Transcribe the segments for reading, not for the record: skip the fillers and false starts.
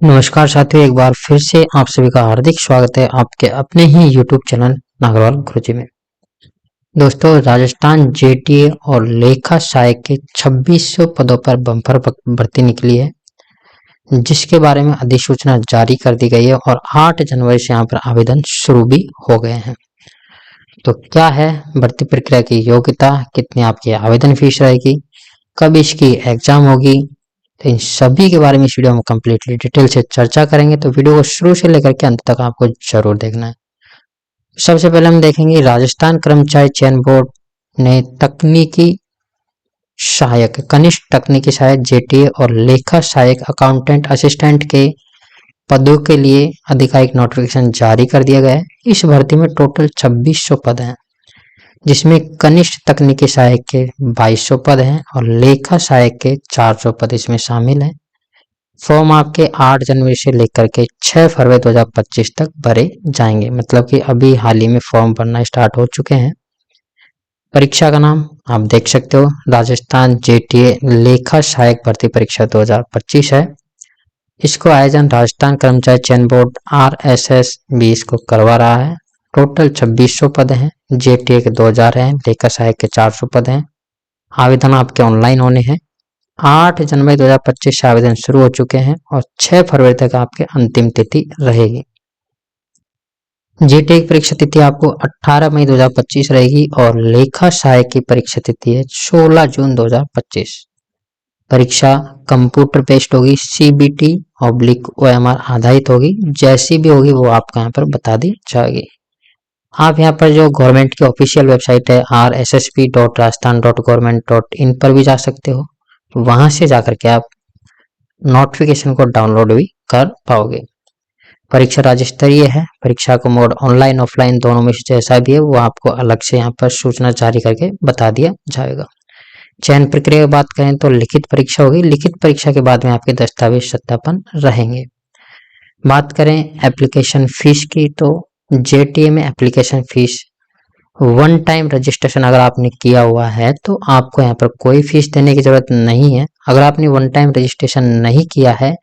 नमस्कार साथियों, एक बार फिर से आप सभी का हार्दिक स्वागत है आपके अपने ही YouTube चैनल नागरवाल गुरुजी में। दोस्तों, राजस्थान जेटीए और लेखा सहायक के 2600 पदों पर बम्पर भर्ती निकली है, जिसके बारे में अधिसूचना जारी कर दी गई है और 8 जनवरी से यहाँ पर आवेदन शुरू भी हो गए हैं। तो क्या है भर्ती प्रक्रिया की योग्यता, कितनी आपकी आवेदन फीस रहेगी, कब इसकी एग्जाम होगी, तो इन सभी के बारे में इस वीडियो में कंप्लीटली डिटेल से चर्चा करेंगे। तो वीडियो को शुरू से लेकर के अंत तक आपको जरूर देखना है। सबसे पहले हम देखेंगे राजस्थान कर्मचारी चयन बोर्ड ने तकनीकी सहायक, कनिष्ठ तकनीकी सहायक जेटीए और लेखा सहायक अकाउंटेंट असिस्टेंट के पदों के लिए आधिकारिक नोटिफिकेशन जारी कर दिया गया है। इस भर्ती में टोटल 2600 पद हैं, जिसमें कनिष्ठ तकनीकी सहायक के 2200 पद हैं और लेखा सहायक के 400 पद इसमें शामिल हैं। फॉर्म आपके 8 जनवरी से लेकर के 6 फरवरी 2025 तक भरे जाएंगे, मतलब कि अभी हाल ही में फॉर्म भरना स्टार्ट हो चुके हैं। परीक्षा का नाम आप देख सकते हो, राजस्थान जेटीए लेखा सहायक भर्ती परीक्षा 2025 है। इसको आयोजन राजस्थान कर्मचारी चयन बोर्ड RSS भी इसको करवा रहा है। टोटल 2600 पद हैं, जेटीए के 2000 हैं, लेखा सहायक के 400 पद हैं। आवेदन आपके ऑनलाइन होने हैं। 8 जनवरी 2025 से आवेदन शुरू हो चुके हैं और 6 फरवरी तक आपके अंतिम तिथि रहेगी। जेटीए की परीक्षा तिथि आपको 18 मई 2025 रहेगी और लेखा सहायक की परीक्षा तिथि है 16 जून 2025। परीक्षा कंप्यूटर बेस्ड होगी, CBT/OMR आधारित होगी। जैसी भी होगी वो आपको यहाँ पर बता दी जाएगी। आप यहाँ पर जो गवर्नमेंट की ऑफिशियल वेबसाइट है rssp.rajasthan.government.in पर भी जा सकते हो। वहां से जाकर के आप नोटिफिकेशन को डाउनलोड भी कर पाओगे। परीक्षा राज्य स्तरीय है। परीक्षा को मोड ऑनलाइन ऑफलाइन दोनों में से जैसा भी है वो आपको अलग से यहाँ पर सूचना जारी करके बता दिया जाएगा। चयन प्रक्रिया की बात करें तो लिखित परीक्षा होगी। लिखित परीक्षा के बाद में आपके दस्तावेज सत्यापन रहेंगे। बात करें एप्लीकेशन फीस की, तो जेटीए में application fees one time registration अगर आपने किया हुआ है तो आपको यहाँ पर कोई फीस देने की जरूरत नहीं है। अगर आपने वन टाइम रजिस्ट्रेशन नहीं किया है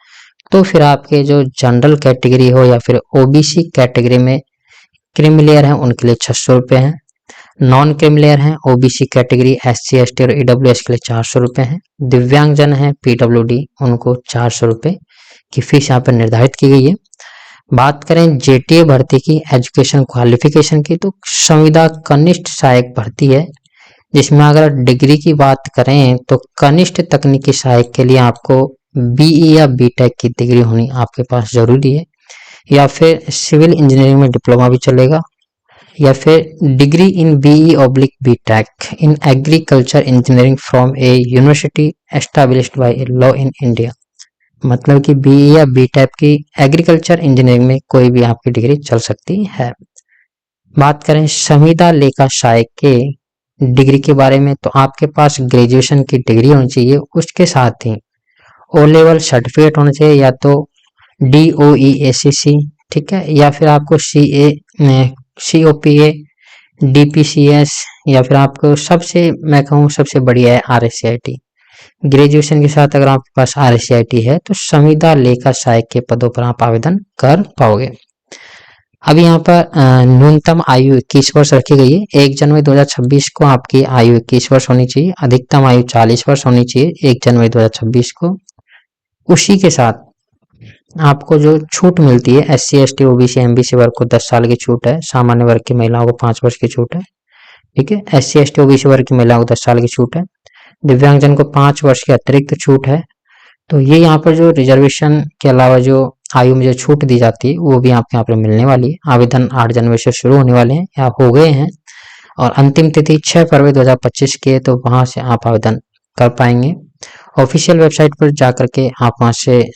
तो फिर आपके जो जनरल कैटेगरी हो या फिर ओबीसी कैटेगरी में क्रीमिलेयर हैं उनके लिए 600 रुपये हैं। नॉन क्रीमिलेयर हैं ओबीसी कैटेगरी SC ST और EWS के लिए 400 रुपये हैं। दिव्यांगजन हैं PWD, उनको 400 रुपये की फीस यहाँ पर निर्धारित की गई है। बात करें जेटीए भर्ती की एजुकेशन क्वालिफिकेशन की, तो संविदा कनिष्ठ सहायक भर्ती है, जिसमें अगर डिग्री की बात करें तो कनिष्ठ तकनीकी सहायक के लिए आपको BE या BTech की डिग्री होनी आपके पास जरूरी है, या फिर सिविल इंजीनियरिंग में डिप्लोमा भी चलेगा, या फिर degree in BE/BTech in agriculture engineering from A university established bye a law in India. मतलब कि BE या BTech की एग्रीकल्चर इंजीनियरिंग में कोई भी आपकी डिग्री चल सकती है। बात करें संविदा लेखा सहायक के डिग्री के बारे में, तो आपके पास ग्रेजुएशन की डिग्री होनी चाहिए, उसके साथ ही O लेवल सर्टिफिकेट होना चाहिए, या तो DOE/ACC, ठीक है, या फिर आपको COPA DPCS, या फिर आपको मैं कहूँ सबसे बढ़िया है RSCIT। ग्रेजुएशन के साथ अगर आपके पास RSCIT है तो संविदा लेखा सहायक के पदों पर आप आवेदन कर पाओगे। अब यहाँ पर न्यूनतम आयु 21 वर्ष रखी गई है। 1 जनवरी 2026 को आपकी आयु 21 वर्ष होनी चाहिए। अधिकतम आयु 40 वर्ष होनी चाहिए 1 जनवरी 2026 को। उसी के साथ आपको जो छूट मिलती है SC ST OBC MBC वर्ग को 10 साल की छूट है। सामान्य वर्ग की महिलाओं को 5 वर्ष की छूट है, ठीक है। SC ST OBC वर्ग की महिलाओं को 10 साल की छूट है। दिव्यांगजन को 5 वर्ष की अतिरिक्त छूट है। तो ये यहाँ पर जो रिजर्वेशन के अलावा जो आयु में जो छूट दी जाती है वो भी आपके यहाँ पर मिलने वाली है। आवेदन 8 जनवरी से शुरू होने वाले हैं या हो गए हैं और अंतिम तिथि 6 फरवरी 2025 की है, तो वहां से आप आवेदन कर पाएंगे। ऑफिशियल वेबसाइट पर जाकर के आप वहां से,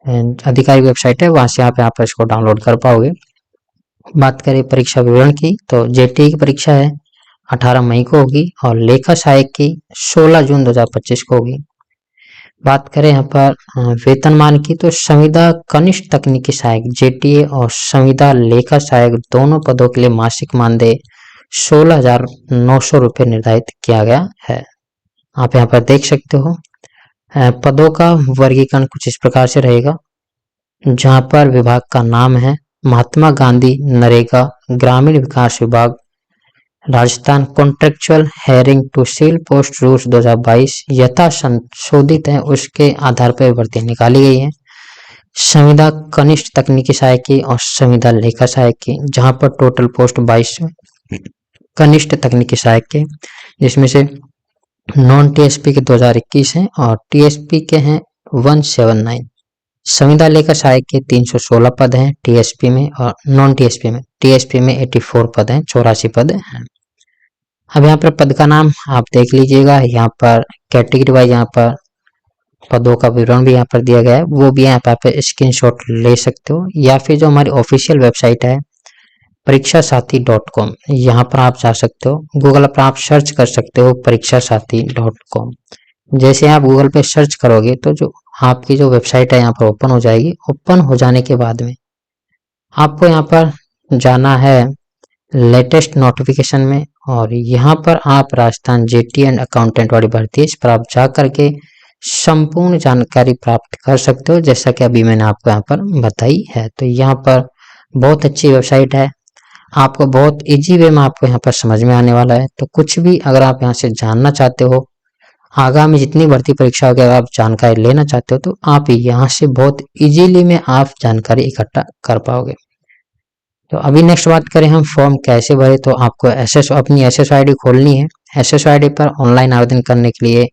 आधिकारिक वेबसाइट है, वहां से आप इसको डाउनलोड कर पाओगे। बात करें परीक्षा विवरण की, तो जेटीए की परीक्षा है 18 मई को होगी और लेखा सहायक की 16 जून 2025 को होगी। बात करें यहाँ पर वेतनमान की, तो संविदा कनिष्ठ तकनीकी सहायक जेटीए और संविदा लेखा सहायक दोनों पदों के लिए मासिक मानदेय 16,900 रुपये निर्धारित किया गया है। आप यहाँ पर देख सकते हो। पदों का वर्गीकरण कुछ इस प्रकार से रहेगा। जहां पर विभाग का नाम है महात्मा गांधी नरेगा ग्रामीण विकास विभाग Rajasthan. Contractual hiring to civil post rules 2022 यथा संशोधित है, उसके आधार पर भर्ती निकाली गई है। संविदा कनिष्ठ तकनीकी सहायक की और संविदा लेखा सहायक की, जहां पर टोटल पोस्ट 22 कनिष्ठ तकनीकी सहायक के, जिसमें से नॉन टीएसपी के 2021 हैं और टीएसपी के हैं 179। संविदा लेखा सहायक के 316 पद हैं टीएसपी में और नॉन टीएसपी में। टीएसपी में 84 पद हैं, 84 पद हैं। अब यहाँ पर पद का नाम आप देख लीजिएगा, यहाँ पर कैटेगरी वाइज यहाँ पर पदों का विवरण भी यहाँ पर दिया गया है, वो भी यहाँ पर आप स्क्रीनशॉट ले सकते हो, या फिर जो हमारी ऑफिशियल वेबसाइट है parikshasathi.com, यहाँ पर आप जा सकते हो। गूगल पर आप सर्च कर सकते हो parikshasathi.com। जैसे आप गूगल पे सर्च करोगे तो जो आपकी जो वेबसाइट है यहाँ पर ओपन हो जाएगी। ओपन हो जाने के बाद में आपको यहाँ पर जाना है लेटेस्ट नोटिफिकेशन में, और यहाँ पर आप राजस्थान जेटी एंड अकाउंटेंट वाली भर्ती है, इस पर आप जा करके संपूर्ण जानकारी प्राप्त कर सकते हो, जैसा कि अभी मैंने आपको यहाँ पर बताई है। तो यहाँ पर बहुत अच्छी वेबसाइट है, आपको बहुत इजी वे में आपको यहाँ पर समझ में आने वाला है। तो कुछ भी अगर आप यहाँ से जानना चाहते हो, आगामी जितनी भर्ती परीक्षाओं की अगर आप जानकारी लेना चाहते हो, तो आप यहाँ से बहुत इजीली में आप जानकारी इकट्ठा कर पाओगे। तो अभी नेक्स्ट बात करें हम फॉर्म कैसे भरे, तो आपको अपनी SSID खोलनी है। SSID पर ऑनलाइन आवेदन करने के लिए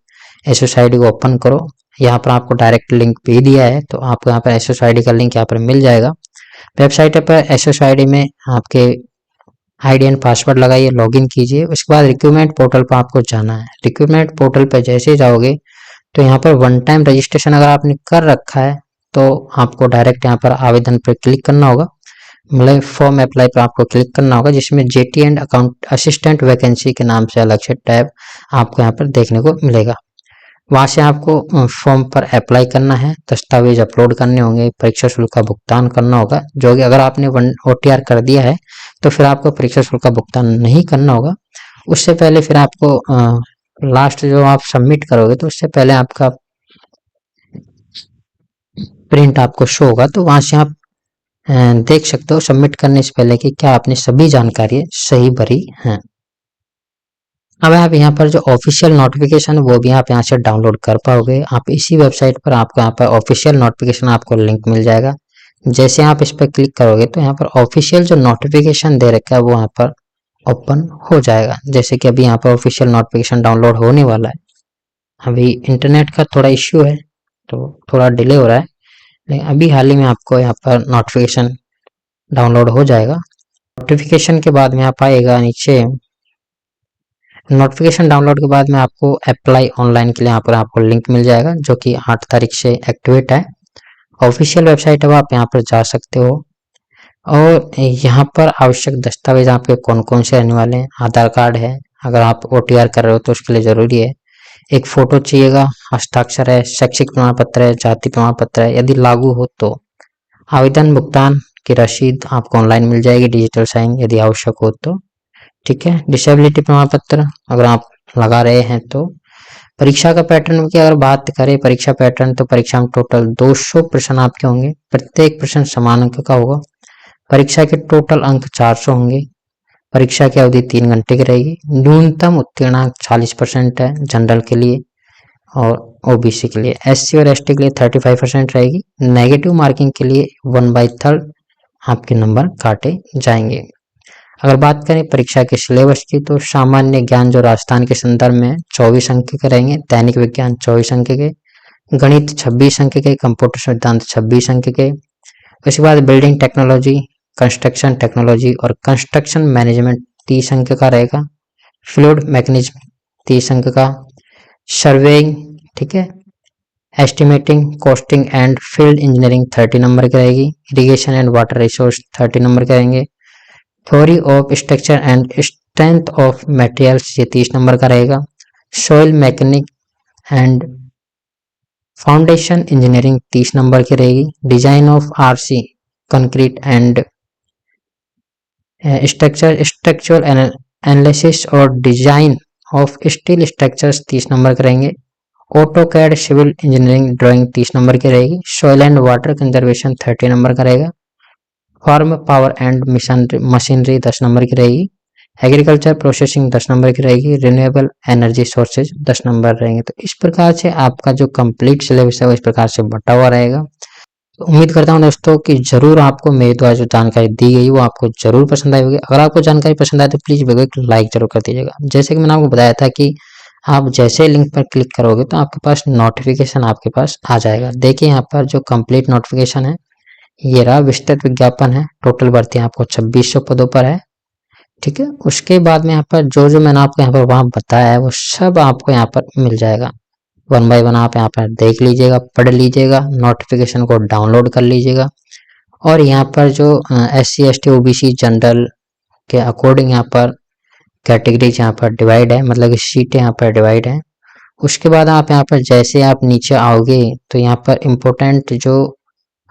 SSID को ओपन करो। यहाँ पर आपको डायरेक्ट लिंक भी दिया है, तो आपको यहाँ पर SSID का लिंक यहाँ पर मिल जाएगा। वेबसाइट पर SSID में आपके आईडी एंड पासवर्ड लगाइए, लॉगिन कीजिए। उसके बाद रिक्रूटमेंट पोर्टल पर आपको जाना है। रिक्रूटमेंट पोर्टल पर जैसे ही जाओगे तो यहाँ पर वन टाइम रजिस्ट्रेशन अगर आपने कर रखा है तो आपको डायरेक्ट यहाँ पर आवेदन पर क्लिक करना होगा, मतलब फॉर्म अप्लाई पर आपको क्लिक करना होगा, जिसमें jetty and account assistant vacancy के नाम से अलग से टैब आपको यहाँ पर देखने को मिलेगा। वहां से आपको फॉर्म पर अप्लाई करना है, दस्तावेज अपलोड करने होंगे, परीक्षा शुल्क का भुगतान करना होगा, जो कि अगर आपने OTR कर दिया है तो फिर आपको परीक्षा शुल्क का भुगतान नहीं करना होगा। उससे पहले फिर आपको लास्ट जो आप सबमिट करोगे तो उससे पहले आपका प्रिंट आपको शो होगा, तो वहां से आप देख सकते हो सबमिट करने से पहले कि क्या आपने सभी जानकारी सही भरी हैं। अब आप यहाँ पर जो ऑफिशियल नोटिफिकेशन वो भी आप यहाँ से डाउनलोड कर पाओगे। आप इसी वेबसाइट पर आपको यहाँ पर ऑफिशियल नोटिफिकेशन आपको लिंक मिल जाएगा। जैसे आप इस पर क्लिक करोगे तो यहाँ पर ऑफिशियल जो नोटिफिकेशन दे रखा है वो यहाँ पर ओपन हो जाएगा। जैसे कि अभी यहाँ पर ऑफिशियल नोटिफिकेशन डाउनलोड होने वाला है। अभी इंटरनेट का थोड़ा इश्यू है तो थोड़ा डिले हो रहा है, लेकिन अभी हाल ही में आपको यहाँ पर नोटिफिकेशन डाउनलोड हो जाएगा। नोटिफिकेशन के बाद में आप आएगा नीचे, नोटिफिकेशन डाउनलोड के बाद में आपको अप्लाई ऑनलाइन के लिए यहाँ पर आपको लिंक मिल जाएगा, जो कि 8 तारीख से एक्टिवेट है। ऑफिशियल वेबसाइट है, आप यहाँ पर जा सकते हो। और यहाँ पर आवश्यक दस्तावेज आपके कौन कौन से रहने वाले हैं, आधार कार्ड है, अगर आप OTR कर रहे हो तो उसके लिए जरूरी है। एक फोटो चाहिएगा, हस्ताक्षर है, शैक्षिक प्रमाण पत्र है, जाति प्रमाण पत्र है, यदि लागू हो तो आवेदन भुगतान की रसीद आपको ऑनलाइन मिल जाएगी, डिजिटल साइन यदि आवश्यक हो तो, ठीक है। डिसेबिलिटी प्रमाण पत्र अगर आप लगा रहे हैं तो। परीक्षा का पैटर्न की अगर बात करें, परीक्षा पैटर्न तो परीक्षा में टोटल 200 प्रश्न आपके होंगे, प्रत्येक प्रश्न समान अंक का होगा। परीक्षा के टोटल अंक 400 होंगे। परीक्षा की अवधि 3 घंटे की रहेगी। न्यूनतम उत्तीर्णांक 40% है जनरल के लिए और OBC के लिए। SC और ST के लिए 35% रहेगी। नेगेटिव मार्किंग के लिए 1/3 आपके नंबर काटे जाएंगे। अगर बात करें परीक्षा के सिलेबस की तो सामान्य ज्ञान जो राजस्थान के संदर्भ में 24 अंक के रहेंगे, दैनिक विज्ञान 24 अंक के, गणित 26 अंक के, कंप्यूटर सिद्धांत 26 अंक के। उसके बाद बिल्डिंग टेक्नोलॉजी, कंस्ट्रक्शन टेक्नोलॉजी और कंस्ट्रक्शन मैनेजमेंट 30 अंक का रहेगा। फ्लूइड मैकेनिज्म 30 अंक का। सर्वेइंग, ठीक है, estimating, costing and field engineering 30 number की रहेगी। Irrigation and water resource 30 number के रहेंगे। Theory of structure and strength of materials ये 30 नंबर का रहेगा। Soil mechanic and foundation engineering 30 number की रहेगी। Design of RC concrete and structural analysis और design of steel structures 30 number के रहेंगे। AutoCAD civil engineering drawing 30 number की रहेगी। Soil and water conservation 30 number का रहेगा। Farm power and mission machinery 10 number की रहेगी। एग्रीकल्चर प्रोसेसिंग 10 नंबर की रहेगी। रिन्यूएबल एनर्जी सोर्सेज 10 नंबर रहेंगे। तो इस प्रकार से आपका जो कंप्लीट सिलेबस है वो इस प्रकार से बटा हुआ रहेगा। तो उम्मीद करता हूँ दोस्तों कि जरूर आपको मेरे द्वारा जो जानकारी दी गई वो आपको जरूर पसंद आई होगी। अगर आपको जानकारी पसंद आए तो प्लीज वीडियो को लाइक जरूर कर दीजिएगा। जैसे कि मैंने आपको बताया था कि आप जैसे लिंक पर क्लिक करोगे तो आपके पास नोटिफिकेशन आपके पास आ जाएगा। देखिए यहाँ पर जो कंप्लीट नोटिफिकेशन है ये रहा, विस्तृत विज्ञापन है। टोटल भर्ती आपको 2600 पदों पर है। ठीक है, उसके बाद में यहाँ पर जो मैंने आपको यहाँ पर वहां बताया है वो सब आपको यहाँ पर मिल जाएगा। वन बाय वन आप यहाँ पर देख लीजिएगा, पढ़ लीजिएगा, नोटिफिकेशन को डाउनलोड कर लीजिएगा। और यहाँ पर जो SC ST OBC जनरल के अकॉर्डिंग यहाँ पर कैटेगरीज यहाँ पर डिवाइड है, मतलब कि सीटें यहाँ पर डिवाइड है। उसके बाद आप यहाँ पर जैसे आप नीचे आओगे तो यहाँ पर इम्पोर्टेंट जो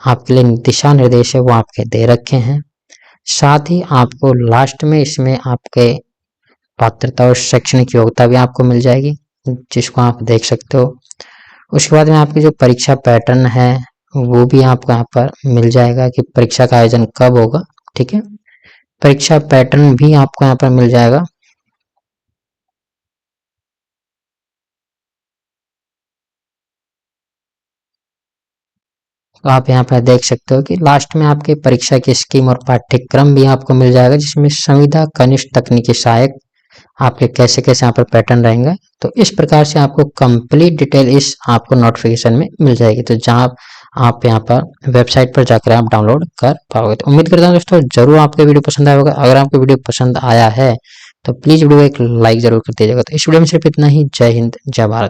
आपके लिए दिशा निर्देश है वो आपके दे रखे हैं। साथ ही आपको लास्ट में इसमें आपके पात्रता और शैक्षणिक योग्यता भी आपको मिल जाएगी, जिसको आप देख सकते हो। उसके बाद में आपकी जो परीक्षा पैटर्न है वो भी आपको यहाँ पर मिल जाएगा कि परीक्षा का आयोजन कब होगा। ठीक है, परीक्षा पैटर्न भी आपको यहाँ पर मिल जाएगा। तो आप यहाँ पर देख सकते हो कि लास्ट में आपके परीक्षा की स्कीम और पाठ्यक्रम भी आपको मिल जाएगा, जिसमें संविदा कनिष्ठ तकनीकी सहायक आपके कैसे कैसे यहाँ पर पैटर्न रहेंगे। तो इस प्रकार से आपको कंप्लीट डिटेल इस आपको नोटिफिकेशन में मिल जाएगी। तो जहाँ आप यहाँ पर वेबसाइट पर जाकर आप डाउनलोड कर पाओगे। तो उम्मीद करता हूँ दोस्तों जरूर आपको वीडियो पसंद आया होगा। अगर आपको वीडियो पसंद आया है तो प्लीज वीडियो को एक लाइक जरूर कर दीजिएगा। तो इस वीडियो में सिर्फ इतना ही। जय हिंद, जय भारत।